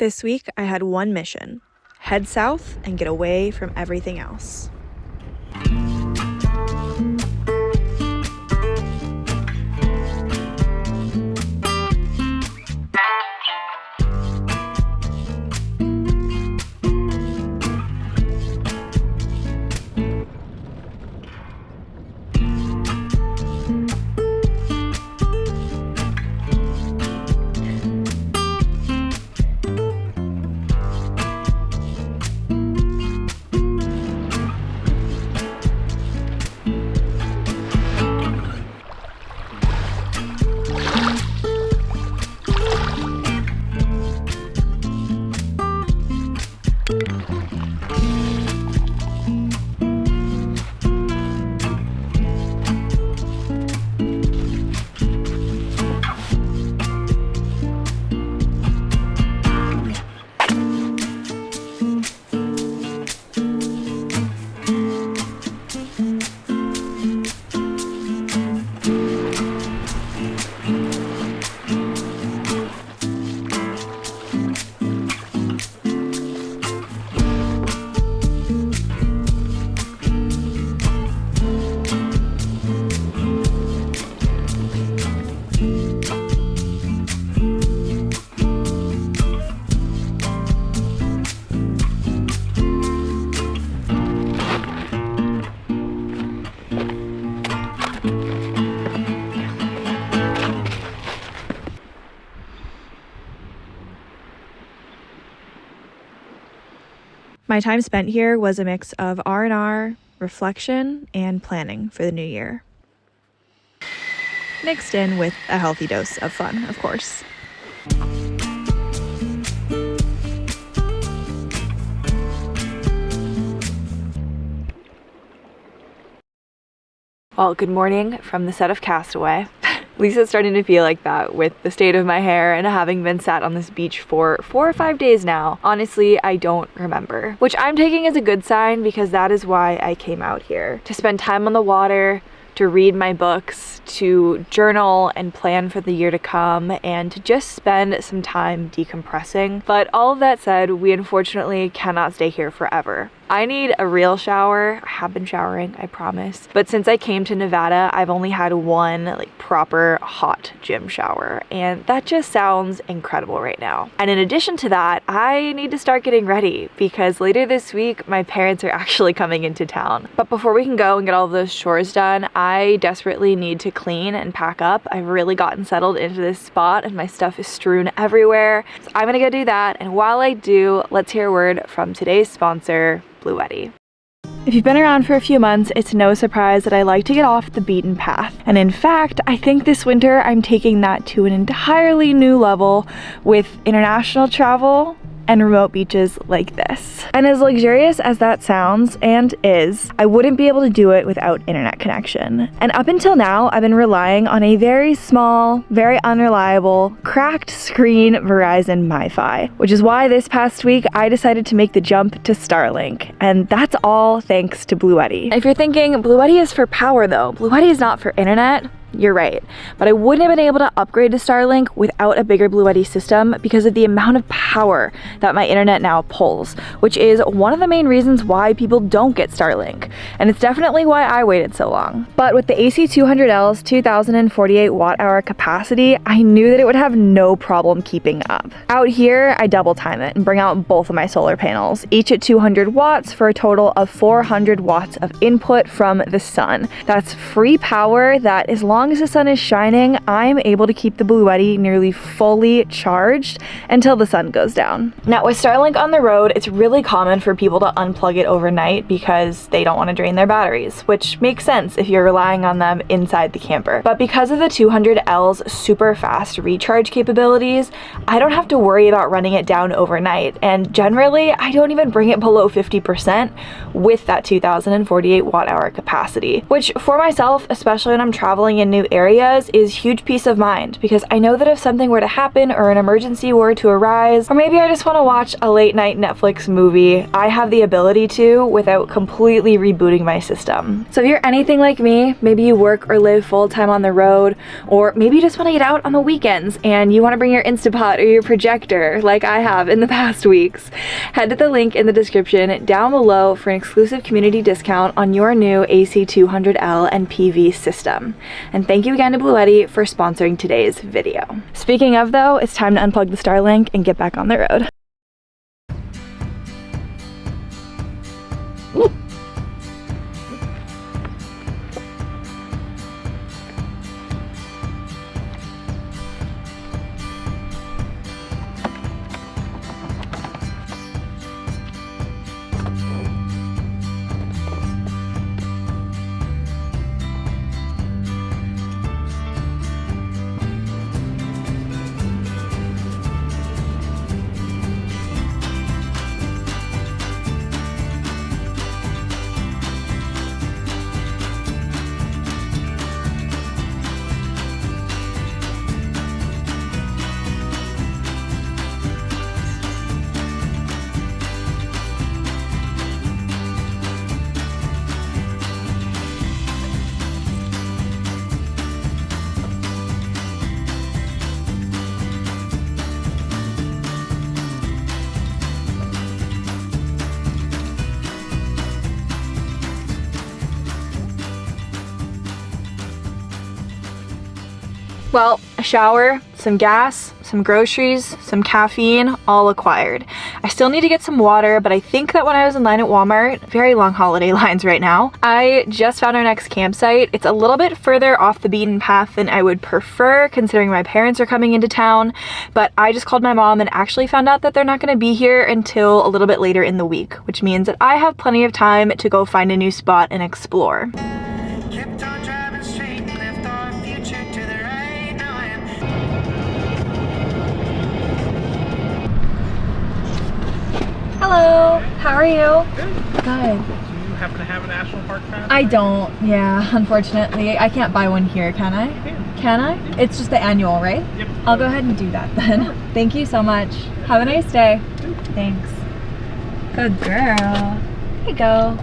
This week, I had one mission: head south and get away from everything else. My time spent here was a mix of R&R, reflection, and planning for the new year. Mixed in with a healthy dose of fun, of course. Well, good morning from the set of Castaway. Lisa's starting to feel like that with the state of my hair and having been sat on this beach for 4 or 5 days now. Honestly, I don't remember, which I'm taking as a good sign because that is why I came out here. To spend time on the water, to read my books, to journal and plan for the year to come, and to just spend some time decompressing. But all of that said, we unfortunately cannot stay here forever. I need a real shower. I have been showering, I promise. But since I came to Nevada, I've only had one proper hot gym shower, and that just sounds incredible right now. And in addition to that, I need to start getting ready because later this week, my parents are actually coming into town. But before we can go and get all of those chores done, I desperately need to clean and pack up. I've really gotten settled into this spot and my stuff is strewn everywhere. So I'm gonna go do that. And while I do, let's hear a word from today's sponsor, Bluetti. If you've been around for a few months, it's no surprise that I like to get off the beaten path. And in fact, I think this winter I'm taking that to an entirely new level with international travel and remote beaches like this. And as luxurious as that sounds and is, I wouldn't be able to do it without internet connection. And up until now, I've been relying on a very small, very unreliable, cracked screen Verizon MiFi, which is why this past week I decided to make the jump to Starlink. And that's all thanks to Bluetti. If you're thinking, Bluetti is for power though, Bluetti is not for internet, you're right, but I wouldn't have been able to upgrade to Starlink without a bigger Bluetti system because of the amount of power that my internet now pulls, which is one of the main reasons why people don't get Starlink, and it's definitely why I waited so long. But with the AC200L's 2048 watt-hour capacity, I knew that it would have no problem keeping up. Out here, I double time it and bring out both of my solar panels, each at 200 watts for a total of 400 watts of input from the sun. That's free power that, as long as the sun is shining, I'm able to keep the Bluetti nearly fully charged until the sun goes down. Now with Starlink on the road, it's really common for people to unplug it overnight because they don't want to drain their batteries, which makes sense if you're relying on them inside the camper. But because of the 200L's super fast recharge capabilities, I don't have to worry about running it down overnight, and generally I don't even bring it below 50% with that 2048 watt-hour capacity, which for myself, especially when I'm traveling in in new areas is huge peace of mind, because I know that if something were to happen or an emergency were to arise, or maybe I just want to watch a late night Netflix movie, I have the ability to without completely rebooting my system. So if you're anything like me, maybe you work or live full-time on the road, or maybe you just want to get out on the weekends and you want to bring your Instapot or your projector like I have in the past weeks, head to the link in the description down below for an exclusive community discount on your new AC200L and PV system. And thank you again to Bluetti for sponsoring today's video. Speaking of though, it's time to unplug the Starlink and get back on the road. Well, a shower, some gas, some groceries, some caffeine, all acquired. I still need to get some water, but I think that when I was in line at Walmart, very long holiday lines right now, I just found our next campsite. It's a little bit further off the beaten path than I would prefer, considering my parents are coming into town, but I just called my mom and actually found out that they're not going to be here until a little bit later in the week, which means that I have plenty of time to go find a new spot and explore. Hello, how are you? Good. Good. Do you happen to have a national park pass? I don't, yeah, unfortunately. I can't buy one here, can I? You can. Can I? It's just the annual, right? Yep. I'll go ahead and do that then. Thank you so much. Have a nice day. Thanks. Good girl. Here you go.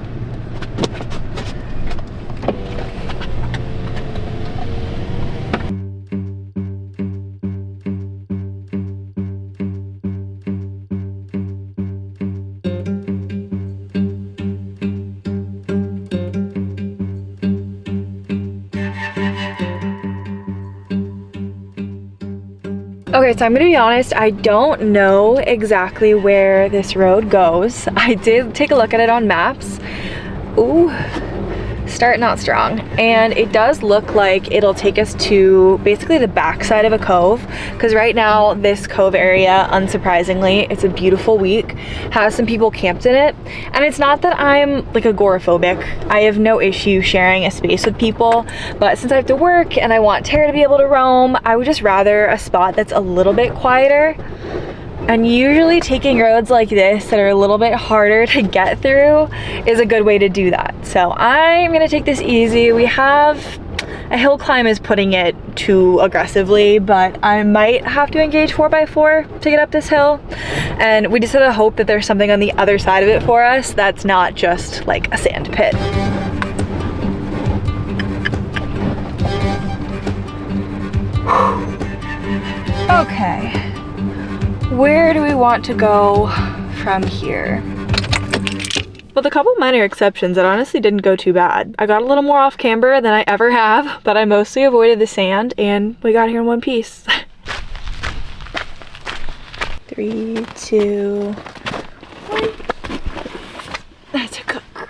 Okay, so I'm gonna be honest, I don't know exactly where this road goes. I did take a look at it on maps. Ooh, start not strong. And it does look like it'll take us to basically the backside of a cove, because right now this cove area, unsurprisingly, it's a beautiful week, has some people camped in it. And it's not that I'm like agoraphobic. I have no issue sharing a space with people, but since I have to work and I want Tara to be able to roam, I would just rather a spot that's a little bit quieter. And usually taking roads like this that are a little bit harder to get through is a good way to do that. So I'm gonna take this easy. We have a hill climb is putting it too aggressively, but I might have to engage 4x4 to get up this hill. And we just have to hope that there's something on the other side of it for us that's not just like a sand pit. Okay. Where do we want to go from here? With a couple minor exceptions, it honestly didn't go too bad. I got a little more off camber than I ever have, but I mostly avoided the sand and we got here in one piece. 3, 2, 1. That's a good girl.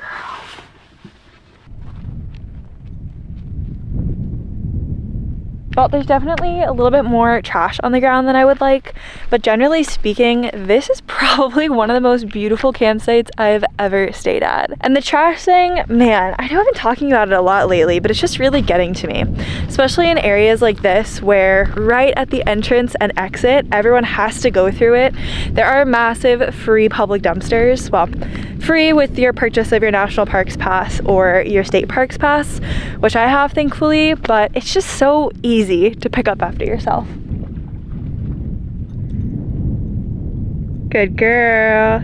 Well, there's definitely a little bit more trash on the ground than I would like, but generally speaking, this is probably one of the most beautiful campsites I've ever stayed at. And the trash thing, man, I know I've been talking about it a lot lately, but it's just really getting to me, especially in areas like this where right at the entrance and exit, everyone has to go through it. There are massive free public dumpsters, well, free with your purchase of your National Parks Pass or your State Parks Pass, which I have thankfully, but it's just so easy to pick up after yourself. Good girl.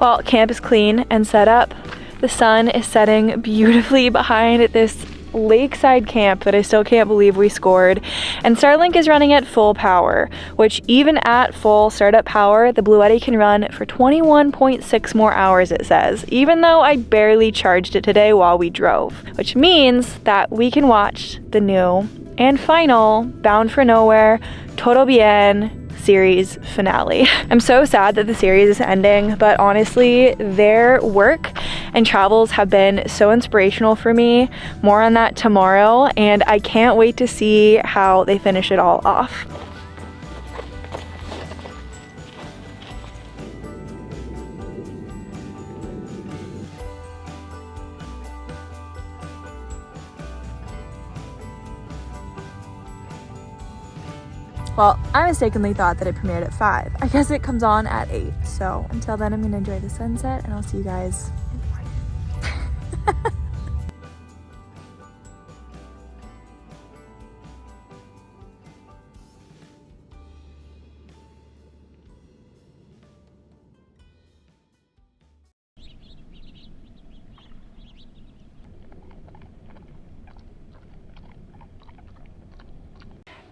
Well, camp is clean and set up. The sun is setting beautifully behind this lakeside camp that I still can't believe we scored. And Starlink is running at full power, which even at full startup power, the Bluetti can run for 21.6 more hours, it says, even though I barely charged it today while we drove, which means that we can watch the new and final Bound for Nowhere Todo Bien series finale. I'm so sad that the series is ending, but honestly, their work and travels have been so inspirational for me. More on that tomorrow, and I can't wait to see how they finish it all off. Well, I mistakenly thought that it premiered at 5. I guess it comes on at 8. So until then, I'm gonna enjoy the sunset and I'll see you guys in the morning.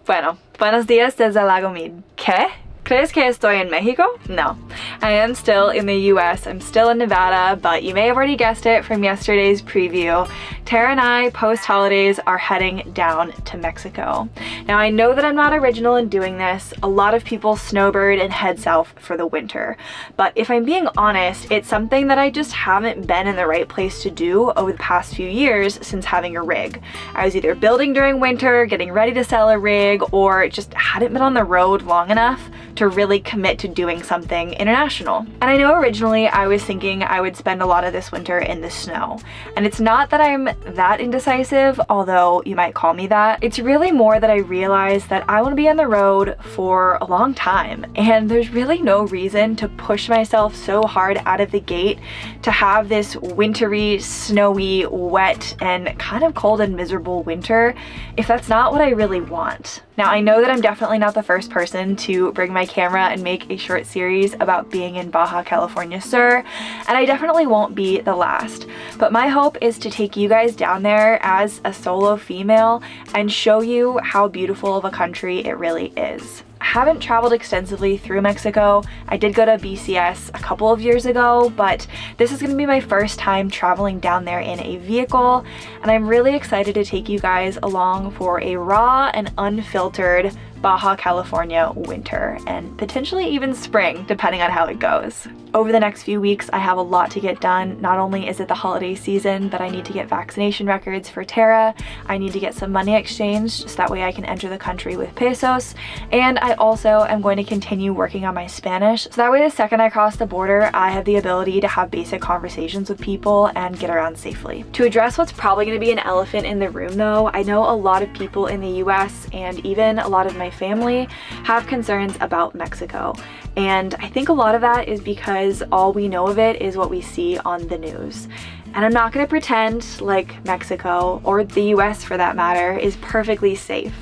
Bueno, buenos días desde Lago Mead. ¿Qué? ¿Crees que estoy en Mexico? No. I am still in the US. I'm still in Nevada, but you may have already guessed it from yesterday's preview. Tara and I, post-holidays, are heading down to Mexico. Now, I know that I'm not original in doing this. A lot of people snowbird and head south for the winter. But if I'm being honest, it's something that I just haven't been in the right place to do over the past few years since having a rig. I was either building during winter, getting ready to sell a rig, or just hadn't been on the road long enough to really commit to doing something international. And I know originally I was thinking I would spend a lot of this winter in the snow. And it's not that I'm that indecisive, although you might call me that. It's really more that I realized that I want to be on the road for a long time. And there's really no reason to push myself so hard out of the gate to have this wintry, snowy, wet, and kind of cold and miserable winter if that's not what I really want. Now, I know that I'm definitely not the first person to bring my camera and make a short series about being in Baja California Sur, and I definitely won't be the last. But my hope is to take you guys down there as a solo female and show you how beautiful of a country it really is. I haven't traveled extensively through Mexico. I did go to BCS a couple of years ago, but this is going to be my first time traveling down there in a vehicle, and I'm really excited to take you guys along for a raw and unfiltered Baja California winter, and potentially even spring, depending on how it goes. Over the next few weeks, I have a lot to get done. Not only is it the holiday season, but I need to get vaccination records for Tara. I need to get some money exchanged, so that way I can enter the country with pesos. And I also am going to continue working on my Spanish, so that way the second I cross the border, I have the ability to have basic conversations with people and get around safely. To address what's probably going to be an elephant in the room though, I know a lot of people in the US and even a lot of my family have concerns about Mexico. And I think a lot of that is because all we know of it is what we see on the news. And I'm not gonna pretend like Mexico, or the US for that matter, is perfectly safe.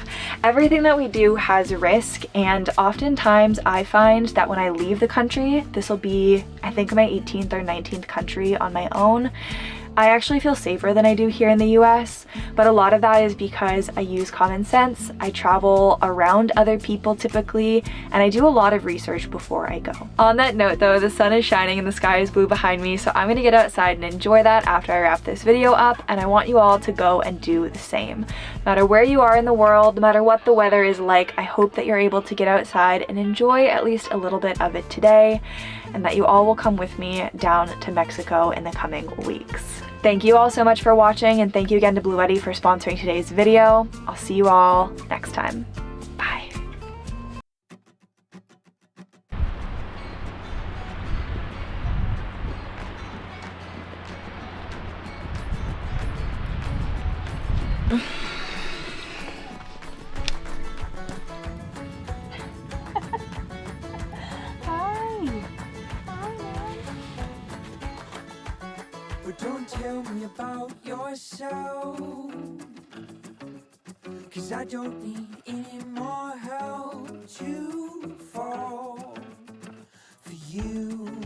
Everything that we do has risk, and oftentimes I find that when I leave the country, this will be, I think, my 18th or 19th country on my own, I actually feel safer than I do here in the US, but a lot of that is because I use common sense, I travel around other people typically, and I do a lot of research before I go. On that note though, the sun is shining and the sky is blue behind me, so I'm gonna get outside and enjoy that after I wrap this video up, and I want you all to go and do the same. No matter where you are in the world, no matter what the weather is like, I hope that you're able to get outside and enjoy at least a little bit of it today, and that you all will come with me down to Mexico in the coming weeks. Thank you all so much for watching, and thank you again to Bluetti for sponsoring today's video. I'll see you all next time. Bye. But don't tell me about yourself, 'cause I don't need any more help to fall for you.